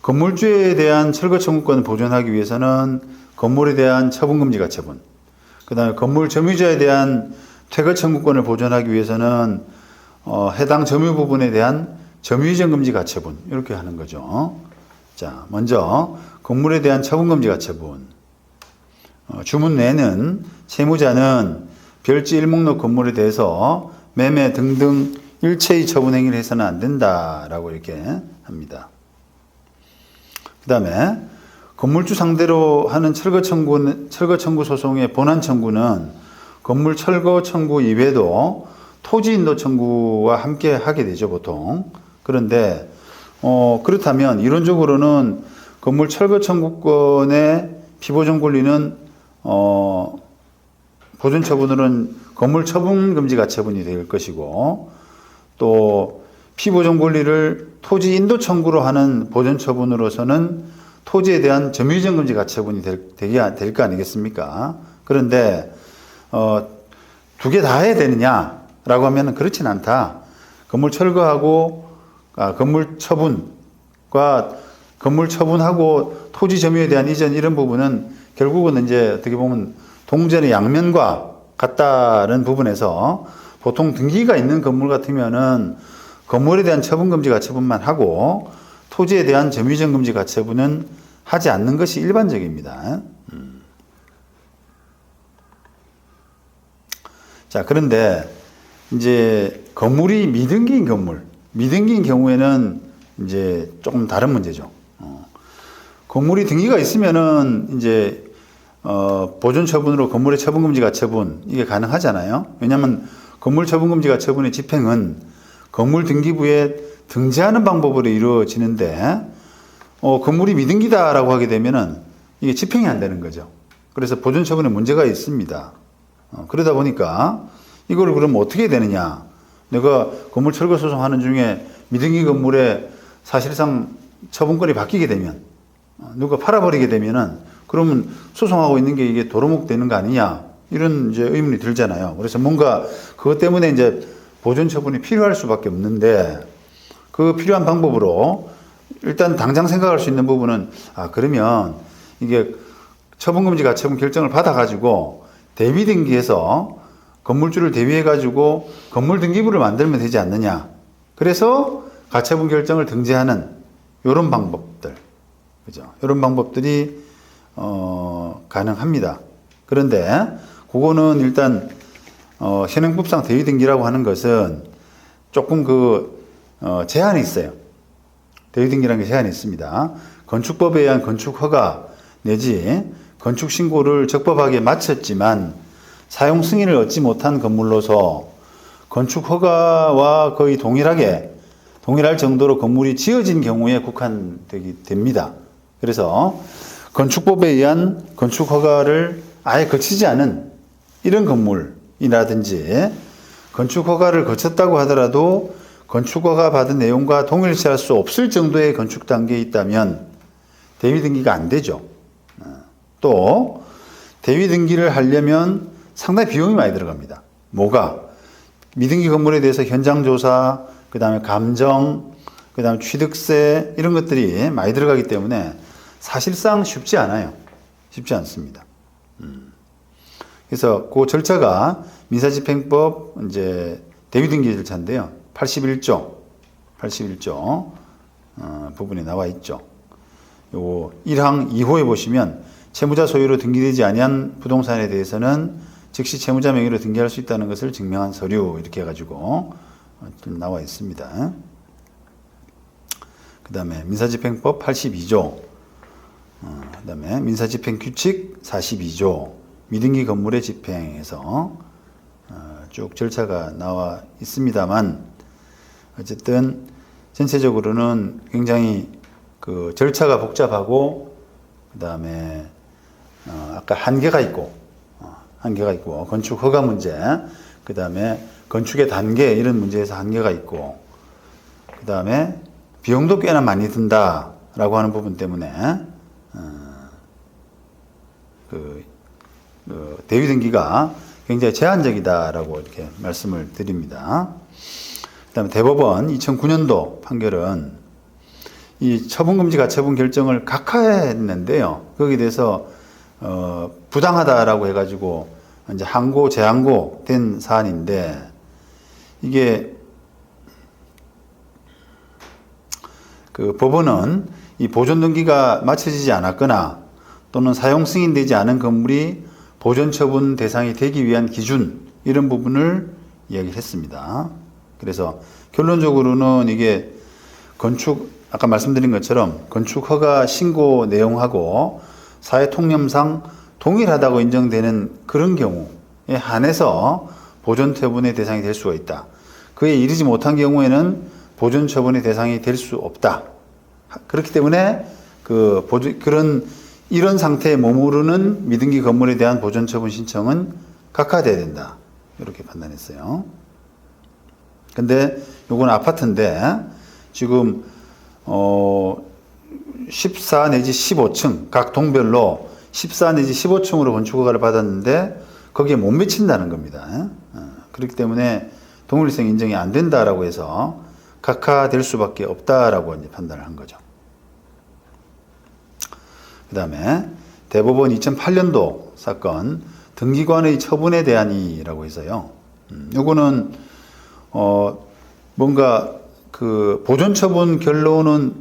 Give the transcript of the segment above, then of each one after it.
건물주에 대한 철거 청구권을 보존하기 위해서는 건물에 대한 처분금지 가처분, 그 다음에 건물 점유자에 대한 퇴거 청구권을 보존하기 위해서는 해당 점유 부분에 대한 점유이전 금지 가처분, 이렇게 하는 거죠. 자, 먼저 건물에 대한 처분금지 가처분. 주문 내는 채무자는 별지 1목록 건물에 대해서 매매 등등 일체의 처분 행위를 해서는 안 된다라고 이렇게 합니다. 그 다음에 건물주 상대로 하는 철거 청구 소송의 본안 청구는 건물 철거 청구 이외에도 토지 인도 청구와 함께 하게 되죠, 보통. 그런데 그렇다면 이론적으로는 건물 철거 청구권의 피보존 권리는 보존 처분으로는 건물 처분 금지 가처분이 될 것이고, 또 피보존 권리를 토지 인도 청구로 하는 보존 처분으로서는 토지에 대한 점유이전 금지 가처분이 될 거 아니겠습니까? 그런데 두 개 다 해야 되느냐라고 하면 그렇진 않다. 건물 철거하고 건물 처분과 건물 처분하고 토지 점유에 대한 이전, 이런 부분은 결국은 이제 어떻게 보면 동전의 양면과 같다는 부분에서 보통 등기가 있는 건물 같으면은 건물에 대한 처분금지 가처분만 하고 토지에 대한 점유이전 금지 가처분은 하지 않는 것이 일반적입니다. 자, 그런데 이제 건물이 미등기인 미등기인 경우에는 이제 조금 다른 문제죠. 건물이 등기가 있으면은 이제 보존 처분으로 건물의 처분금지 가처분, 이게 가능하잖아요. 왜냐하면 건물 처분금지 가처분의 집행은 건물 등기부에 등재하는 방법으로 이루어지는데 건물이 미등기다라고 하게 되면은 이게 집행이 안 되는 거죠. 그래서 보존 처분에 문제가 있습니다. 그러다 보니까 이걸 그럼 어떻게 해야 되느냐? 내가 건물 철거 소송하는 중에 미등기 건물에 사실상 처분권이 바뀌게 되면, 누가 팔아버리게 되면은 그러면 소송하고 있는 게 이게 도루묵 되는 거 아니냐, 이런 이제 의문이 들잖아요. 그래서 뭔가 그것 때문에 이제 보존 처분이 필요할 수밖에 없는데, 그 필요한 방법으로 일단 당장 생각할 수 있는 부분은, 그러면 이게 처분금지 가처분 결정을 받아가지고 대위 등기해서 건물주를 대위해가지고 건물 등기부를 만들면 되지 않느냐. 그래서 가처분 결정을 등재하는 이런 방법들, 그죠? 이런 방법들이 가능합니다. 그런데 그거는 일단 현행법상 대위 등기라고 하는 것은 조금 제한이 있어요. 대위 등기라는 게 제한이 있습니다. 건축법에 의한 건축 허가 내지 건축 신고를 적법하게 마쳤지만 사용 승인을 얻지 못한 건물로서 건축 허가와 거의 동일할 정도로 건물이 지어진 경우에 국한되게 됩니다. 그래서 건축법에 의한 건축 허가를 아예 거치지 않은 이런 건물이라든지, 건축 허가를 거쳤다고 하더라도 건축 허가 받은 내용과 동일시할 수 없을 정도의 건축 단계에 있다면 대위 등기가 안 되죠. 또 대위 등기를 하려면 상당히 비용이 많이 들어갑니다. 뭐가? 미등기 건물에 대해서 현장 조사, 그 다음에 감정, 그 다음에 취득세, 이런 것들이 많이 들어가기 때문에 사실상 쉽지 않아요. 쉽지 않습니다. 그래서 그 절차가 민사집행법 이제 대위 등기 절차인데요. 81조 부분에 나와 있죠. 요 1항 2호에 보시면 채무자 소유로 등기되지 아니한 부동산에 대해서는 즉시 채무자 명의로 등기할 수 있다는 것을 증명한 서류, 이렇게 해가지고 좀 나와 있습니다. 그 다음에 민사집행법 82조, 그 다음에 민사집행규칙 42조, 미등기 건물의 집행에서 쭉 절차가 나와 있습니다만, 어쨌든 전체적으로는 굉장히 절차가 복잡하고, 그 다음에 아까 한계가 있고 건축 허가 문제, 그 다음에 건축의 단계, 이런 문제에서 한계가 있고, 그 다음에 비용도 꽤나 많이 든다라고 하는 부분 때문에 대위 등기가 굉장히 제한적이다라고 이렇게 말씀을 드립니다. 그 다음에 대법원 2009년도 판결은 이 처분금지 가처분 결정을 각하했는데요. 거기에 대해서 부당하다라고 해가지고 이제 항고 재항고 된 사안인데, 이게 그 법원은 이 보존 등기가 마쳐지지 않았거나 또는 사용 승인되지 않은 건물이 보존 처분 대상이 되기 위한 기준, 이런 부분을 이야기를 했습니다. 그래서 결론적으로는 이게 아까 말씀드린 것처럼 건축 허가 신고 내용하고 사회 통념상 동일하다고 인정되는 그런 경우에 한해서 보존 처분의 대상이 될 수가 있다. 그에 이르지 못한 경우에는 보존 처분의 대상이 될 수 없다. 그렇기 때문에 이런 상태에 머무르는 미등기 건물에 대한 보존 처분 신청은 각하돼야 된다. 이렇게 판단했어요. 근데 요건 아파트인데 지금 14 내지 15층 각 동별로 14 내지 15층으로 건축 허가를 받았는데 거기에 못 미친다는 겁니다. 그렇기 때문에 동일성 인정이 안 된다라고 해서 각하될 수밖에 없다라고 이제 판단을 한 거죠. 그 다음에 대법원 2008년도 사건 등기관의 처분에 대한 이의라고 해서요. 요거는 뭔가 그 보존 처분 결론은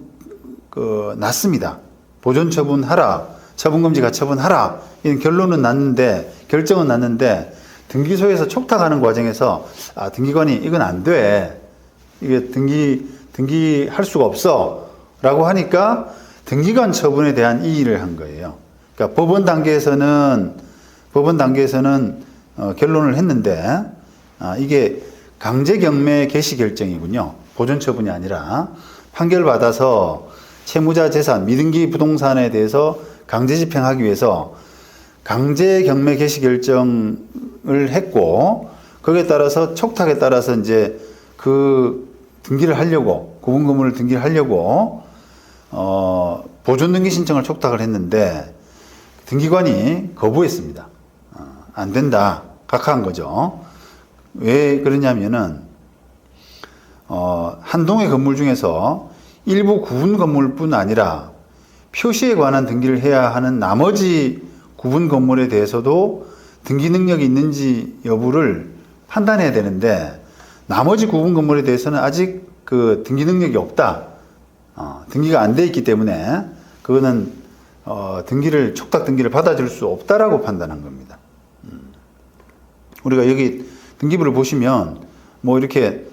났습니다. 보존 처분하라, 처분금지 가처분하라, 이런 결정은 났는데 등기소에서 촉탁하는 과정에서 등기관이 이건 안 돼, 이게 등기할 수가 없어라고 하니까 등기관 처분에 대한 이의를 한 거예요. 그러니까 법원 단계에서는 결론을 했는데 이게 강제경매 개시 결정이군요. 보존 처분이 아니라 판결 받아서 채무자 재산, 미등기 부동산에 대해서 강제 집행하기 위해서 강제경매 개시 결정을 했고, 거기에 따라서 촉탁에 따라서 이제 그 등기를 하려고, 구분 건물을 등기를 하려고 보존 등기 신청을 촉탁을 했는데 등기관이 거부했습니다. 안 된다, 각하한 거죠. 왜 그러냐면은 한 동의 건물 중에서 일부 구분 건물뿐 아니라 표시에 관한 등기를 해야 하는 나머지 구분 건물에 대해서도 등기 능력이 있는지 여부를 판단해야 되는데, 나머지 구분 건물에 대해서는 아직 그 등기 능력이 없다. 등기가 안 돼 있기 때문에 그거는 촉탁 등기를 받아줄 수 없다라고 판단한 겁니다. 우리가 여기 등기부를 보시면 뭐 이렇게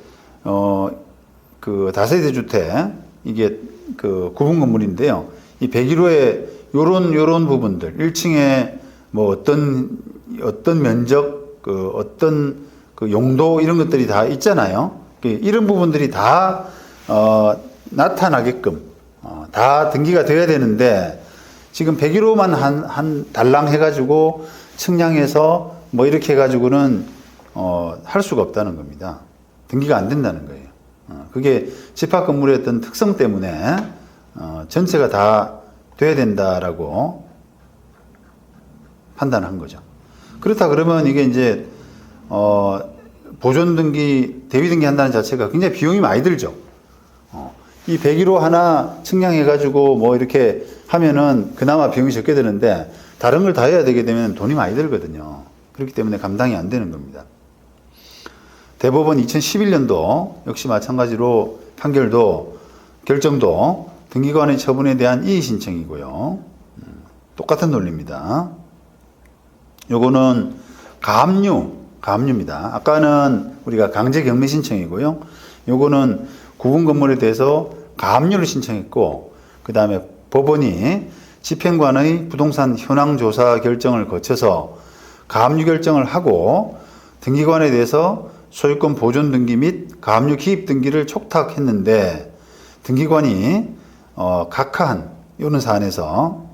그 다세대 주택, 이게 그 구분 건물인데요. 이 101호에 요런 부분들, 1층에 뭐 어떤 면적, 어떤 그 용도, 이런 것들이 다 있잖아요. 이런 부분들이 다 나타나게끔 다 등기가 돼야 되는데, 지금 101호만 한 달랑 해가지고 측량해서 뭐 이렇게 해가지고는 할 수가 없다는 겁니다. 등기가 안 된다는 거예요. 그게 집합 건물의 어떤 특성 때문에 전체가 다 돼야 된다라고 판단한 거죠. 그렇다 그러면 이게 이제 보존 등기, 대위 등기 한다는 자체가 굉장히 비용이 많이 들죠. 이 101호 하나 측량해가지고 뭐 이렇게 하면은 그나마 비용이 적게 드는데, 다른 걸 다 해야 되게 되면 돈이 많이 들거든요. 그렇기 때문에 감당이 안 되는 겁니다. 대법원 2011년도 역시 마찬가지로 결정도 등기관의 처분에 대한 이의 신청이고요. 똑같은 논리입니다. 요거는 가압류입니다. 아까는 우리가 강제 경매 신청이고요. 요거는 구분 건물에 대해서 가압류를 신청했고, 그 다음에 법원이 집행관의 부동산 현황 조사 결정을 거쳐서 가압류 결정을 하고 등기관에 대해서 소유권 보존 등기 및 가압류 기입 등기를 촉탁했는데, 등기관이 각하한 이런 사안에서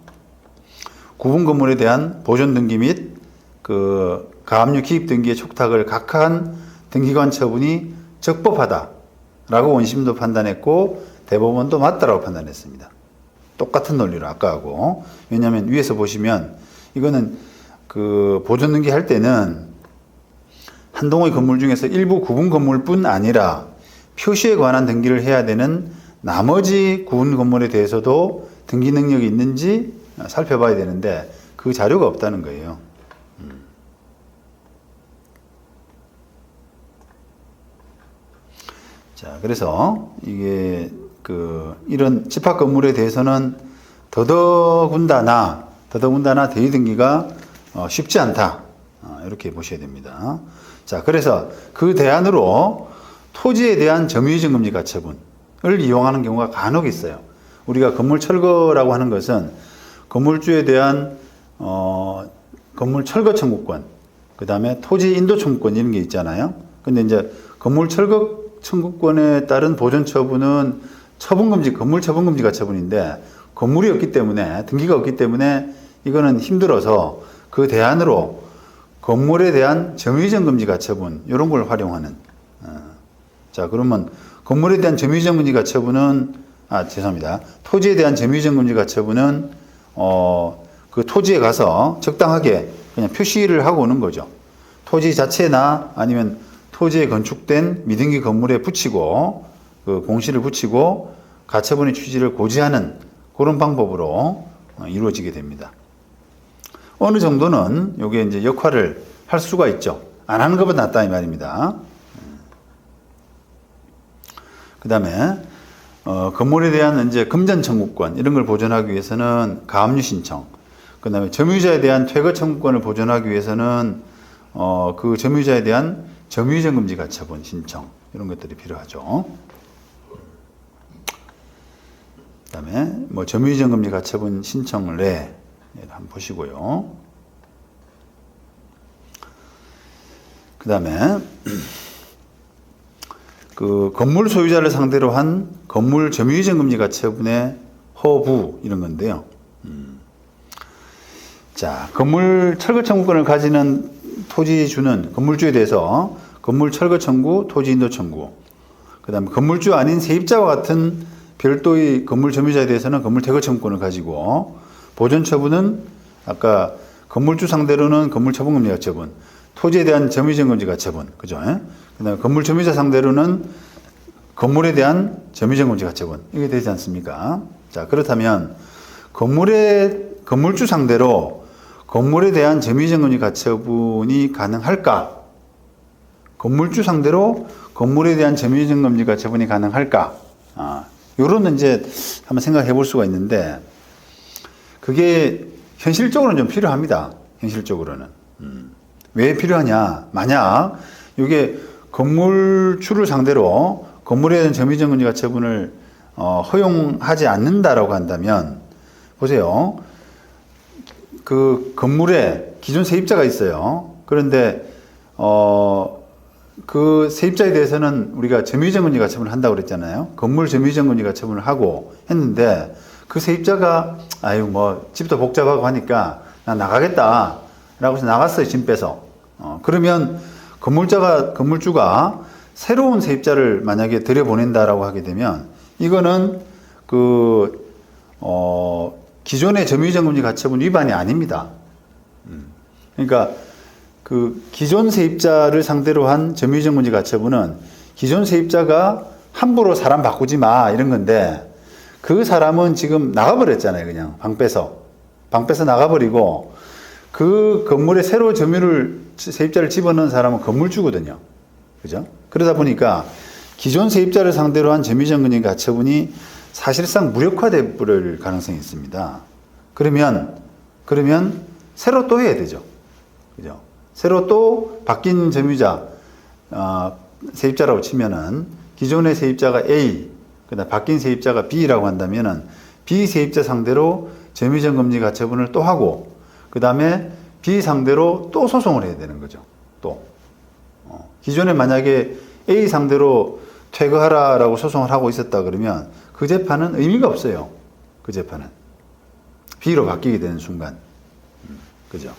구분 건물에 대한 보존 등기 및 그 가압류 기입 등기의 촉탁을 각하한 등기관 처분이 적법하다라고 원심도 판단했고, 대법원도 맞다라고 판단했습니다. 똑같은 논리로 아까하고. 왜냐하면 위에서 보시면 이거는 그 보존 등기 할 때는 한 동의 건물 중에서 일부 구분 건물뿐 아니라 표시에 관한 등기를 해야 되는 나머지 구운 건물에 대해서도 등기 능력이 있는지 살펴봐야 되는데 그 자료가 없다는 거예요. 자, 그래서 이게 이런 집합 건물에 대해서는 더더군다나 대의 등기가 쉽지 않다. 이렇게 보셔야 됩니다. 자, 그래서 그 대안으로 토지에 대한 점유이전금지 가처분을 이용하는 경우가 간혹 있어요. 우리가 건물 철거라고 하는 것은 건물주에 대한 건물 철거 청구권, 그 다음에 토지 인도 청구권 이런 게 있잖아요. 근데 이제 건물 철거 청구권에 따른 보존 처분은 처분금지, 건물 처분금지 가처분인데 건물이 없기 때문에, 등기가 없기 때문에 이거는 힘들어서 그 대안으로 건물에 대한 점유이전금지 가처분 이런 걸 활용하는. 자, 그러면 건물에 대한 점유이전금지 가처분은 죄송합니다. 토지에 대한 점유이전금지 가처분은 그 토지에 가서 적당하게 그냥 표시를 하고 오는 거죠. 토지 자체나 아니면 토지에 건축된 미등기 건물에 붙이고 그 공시를 붙이고 가처분의 취지를 고지하는 그런 방법으로 이루어지게 됩니다. 어느 정도는 요게 이제 역할을 할 수가 있죠. 안 하는 것보다 낫다 이 말입니다. 그 다음에 건물에 대한 이제 금전 청구권 이런 걸 보존하기 위해서는 가압류 신청, 그 다음에 점유자에 대한 퇴거 청구권을 보존하기 위해서는 그 점유자에 대한 점유이전금지 가처분 신청 이런 것들이 필요하죠. 그 다음에 뭐 점유이전금지 가처분 신청을 한번 보시고요. 그 다음에 그 건물 소유자를 상대로 한 건물 점유이전금지 가처분의 허부 이런 건데요. 자, 건물 철거 청구권을 가지는 토지주는 건물주에 대해서 건물 철거 청구, 토지 인도 청구, 그 다음에 건물주 아닌 세입자와 같은 별도의 건물 점유자에 대해서는 건물 퇴거 청구권을 가지고 보존 처분은 아까 건물주 상대로는 건물 처분금지 가처분, 토지에 대한 점유이전금지 가처분, 그죠? 그 다음에 건물 점유자 상대로는 건물에 대한 점유이전금지 가처분 이게 되지 않습니까? 자, 그렇다면 건물주 상대로 건물에 대한 점유이전금지 가처분이 가능할까? 건물주 상대로 건물에 대한 점유이전금지 가처분이 가능할까? 요런 이제 한번 생각해 볼 수가 있는데 그게 현실적으로는 좀 필요합니다. 현실적으로는. 왜 필요하냐? 만약 이게 건물주를 상대로 건물에 대한 점유이전금지 가처분을 허용하지 않는다라고 한다면 보세요. 그 건물에 기존 세입자가 있어요. 그런데 그 세입자에 대해서는 우리가 점유이전금지 가처분을 한다고 그랬잖아요. 건물 점유이전금지 가처분을 하고 했는데 그 세입자가 뭐 집도 복잡하고 하니까 나 나가겠다 라고 해서 나갔어요. 짐 빼서. 그러면 건물주가 새로운 세입자를 만약에 들여보낸다라고 하게 되면 이거는 기존의 점유이전금지 가처분 위반이 아닙니다. 그러니까 그 기존 세입자를 상대로 한 점유이전금지 가처분은 기존 세입자가 함부로 사람 바꾸지 마 이런 건데 그 사람은 지금 나가버렸잖아요. 그냥 방 빼서 나가버리고 그 건물에 새로 세입자를 집어넣은 사람은 건물주거든요. 그죠? 그러다 보니까 기존 세입자를 상대로 한 점유이전금지 가처분이 사실상 무력화돼 버릴 가능성이 있습니다. 그러면 새로 또 해야 되죠. 그죠? 새로 또 바뀐 점유자, 세입자라고 치면은 기존의 세입자가 A, 그다음 바뀐 세입자가 B라고 한다면은 B 세입자 상대로 점유이전금지 가처분을 또 하고 그 다음에 B 상대로 또 소송을 해야 되는 거죠. 또 기존에 만약에 A 상대로 퇴거하라라고 소송을 하고 있었다 그러면 그 재판은 의미가 없어요. 그 재판은 B로 바뀌게 되는 순간, 그죠?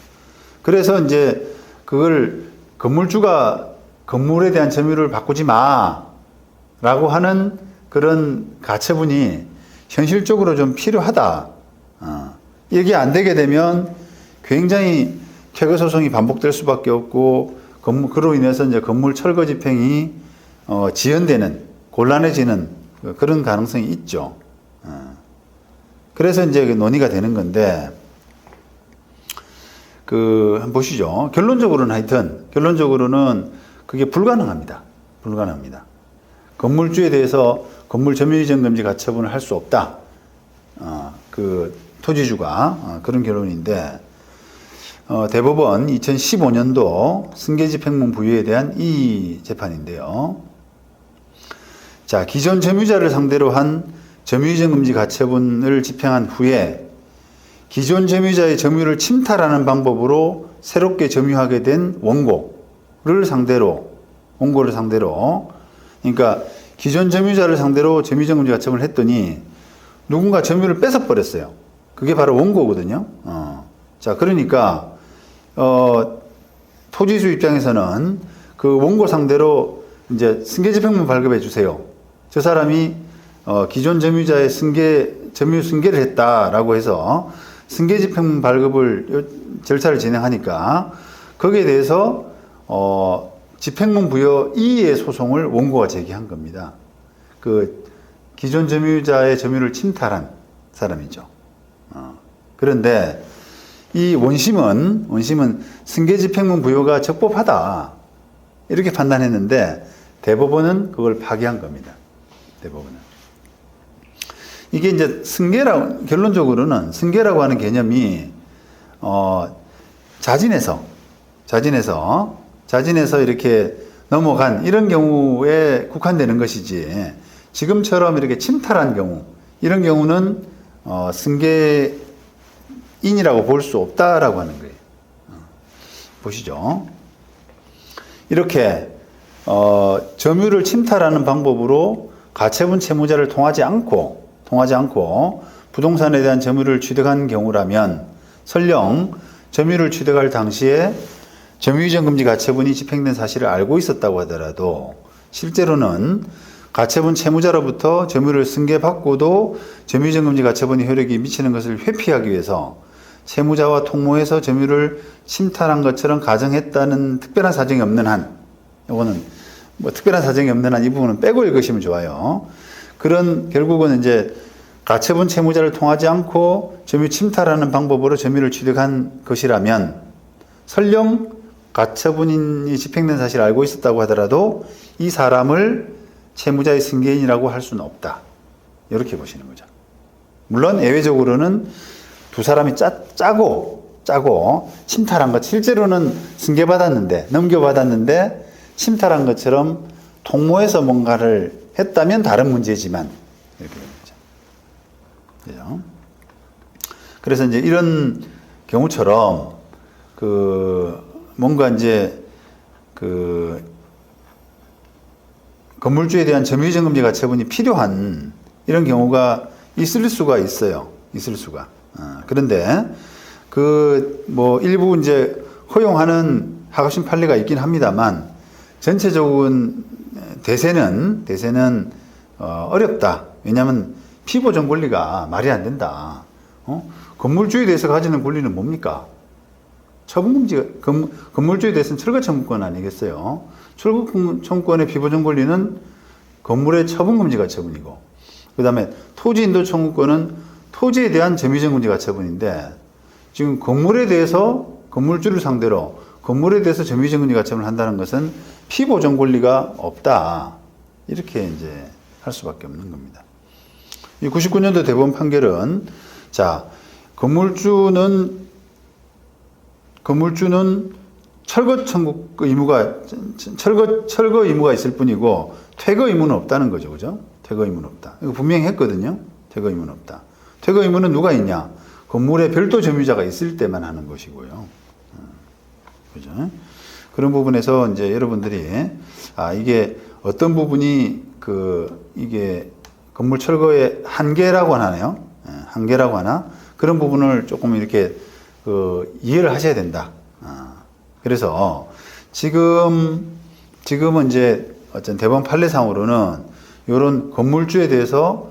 그래서 이제 그걸 건물주가 건물에 대한 점유를 바꾸지 마라고 하는 그런 가처분이 현실적으로 좀 필요하다. 이게 안 되게 되면 굉장히 퇴거 소송이 반복될 수밖에 없고 그로 인해서 이제 건물 철거 집행이 지연되는 곤란해지는 그런 가능성이 있죠. 그래서 이제 논의가 되는 건데, 한번 보시죠. 결론적으로는 그게 불가능합니다. 불가능합니다. 건물주에 대해서 건물 점유이전 금지 가처분을 할 수 없다. 토지주가 그런 결론인데, 대법원 2015년도 승계집행문 부여에 대한 이 재판인데요. 자, 기존 점유자를 상대로 한 점유이전 금지 가처분을 집행한 후에 기존 점유자의 점유를 침탈하는 방법으로 새롭게 점유하게 된 원고를 상대로, 그러니까 기존 점유자를 상대로 점유이전 금지 가처분을 했더니 누군가 점유를 뺏어버렸어요. 그게 바로 원고거든요. 자, 그러니까 토지주 입장에서는 그 원고 상대로 이제 승계집행문 발급해 주세요. 저 사람이 기존 점유자의 점유 승계를 했다라고 해서 승계집행문 발급을 절차를 진행하니까 거기에 대해서 집행문 부여 이의의 소송을 원고가 제기한 겁니다. 기존 점유자의 점유를 침탈한 사람이죠. 그런데 이 원심은 승계집행문 부여가 적법하다 이렇게 판단했는데 대법원은 그걸 파기한 겁니다. 대법원은. 이게 이제 결론적으로는 승계라고 하는 개념이 자진해서 이렇게 넘어간 이런 경우에 국한되는 것이지, 지금처럼 이렇게 침탈한 경우, 이런 경우는 승계인이라고 볼 수 없다라고 하는 거예요. 보시죠. 이렇게 점유를 침탈하는 방법으로 가처분 채무자를 통하지 않고 부동산에 대한 점유를 취득한 경우라면 설령 점유를 취득할 당시에 점유이전 금지 가처분이 집행된 사실을 알고 있었다고 하더라도 실제로는 가처분 채무자로부터 점유를 승계받고도 점유이전 금지 가처분이 효력이 미치는 것을 회피하기 위해서 채무자와 통모해서 점유를 침탈한 것처럼 가정했다는 특별한 사정이 없는 한, 이거는 특별한 사정이 없는 한 이 부분은 빼고 읽으시면 좋아요. 결국은 이제 가처분 채무자를 통하지 않고 점유 침탈하는 방법으로 점유를 취득한 것이라면 설령 가처분이 집행된 사실을 알고 있었다고 하더라도 이 사람을 채무자의 승계인이라고 할 수는 없다. 이렇게 보시는 거죠. 물론 예외적으로는 두 사람이 짜고 침탈한 것, 실제로는 승계받았는데, 넘겨받았는데 침탈한 것처럼 통모해서 뭔가를 했다면 다른 문제지만 이렇게 되는 거죠. 그래서 이제 이런 경우처럼 뭔가 이제 건물주에 대한 점유이전 금지 가처분이 필요한 이런 경우가 있을 수가 있어요. 그런데 일부 이제 허용하는 하급심 판례가 있긴 합니다만 전체적인 대세는 어렵다. 왜냐하면 피보전 권리가 말이 안 된다. 건물주에 대해서 가지는 권리는 뭡니까? 건물주에 대해서는 철거 청구권 아니겠어요? 철거 청구권의 피보전 권리는 건물의 처분 금지 가처분이고, 그 다음에 토지 인도 청구권은 토지에 대한 점유이전 금지 가처분인데, 지금 건물주를 상대로 건물에 대해서 점유이전 금지 가처분을 한다는 것은 피보전 권리가 없다. 이렇게 이제 할 수밖에 없는 겁니다. 이 99년도 대법원 판결은, 자, 건물주는 철거 의무가 있을 뿐이고 퇴거 의무는 없다는 거죠. 그죠? 퇴거 의무는 없다. 이거 분명히 했거든요. 퇴거 의무는 없다. 퇴거 의무는 누가 있냐? 건물에 별도 점유자가 있을 때만 하는 것이고요. 그죠? 그런 부분에서 이제 여러분들이 이게 어떤 부분이 이게 건물 철거의 한계라고 하나요? 한계라고 하나? 그런 부분을 조금 이렇게 이해를 하셔야 된다. 그래서 지금은 이제 어떤 대법원 판례상으로는 이런 건물주에 대해서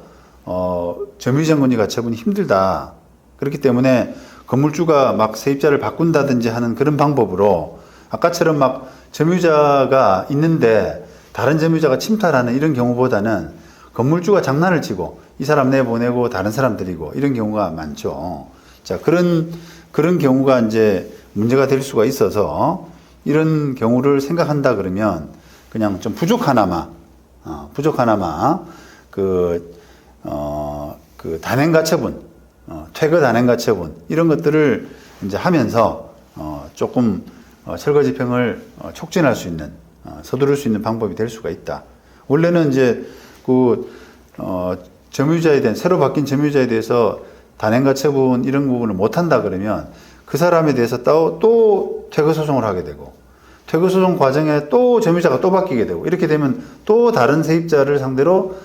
점유이전 금지 가처분이 힘들다. 그렇기 때문에 건물주가 막 세입자를 바꾼다든지 하는 그런 방법으로 아까처럼 막 점유자가 있는데 다른 점유자가 침탈하는 이런 경우보다는 건물주가 장난을 치고 이 사람 내보내고 다른 사람 들이고 이런 경우가 많죠. 자, 그런 경우가 이제 문제가 될 수가 있어서 이런 경우를 생각한다 그러면 그냥 좀 부족 하나마 그 단행가처분, 퇴거 단행가처분 이런 것들을 이제 하면서 조금 철거집행을 촉진할 수 있는 서두를 수 있는 방법이 될 수가 있다. 원래는 이제 점유자에 대한 새로 바뀐 점유자에 대해서 단행가처분 이런 부분을 못 한다 그러면 그 사람에 대해서 또 퇴거 소송을 하게 되고 퇴거 소송 과정에 또 점유자가 또 바뀌게 되고 이렇게 되면 또 다른 세입자를 상대로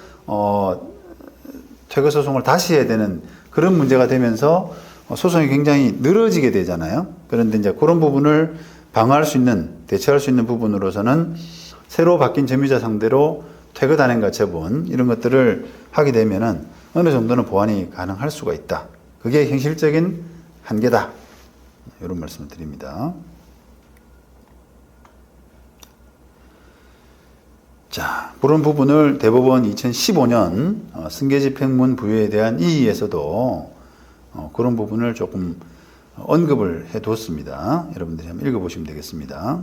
퇴거 소송을 다시 해야 되는 그런 문제가 되면서 소송이 굉장히 늘어지게 되잖아요. 그런데 이제 그런 부분을 방어할 수 있는, 대처할 수 있는 부분으로서는 새로 바뀐 점유자 상대로 퇴거 단행가처분 이런 것들을 하게 되면은 어느 정도는 보완이 가능할 수가 있다. 그게 현실적인 한계다. 이런 말씀을 드립니다. 자, 그런 부분을 대법원 2015년 승계집행문 부여에 대한 이의에서도 그런 부분을 조금 언급을 해뒀습니다. 여러분들이 한번 읽어보시면 되겠습니다.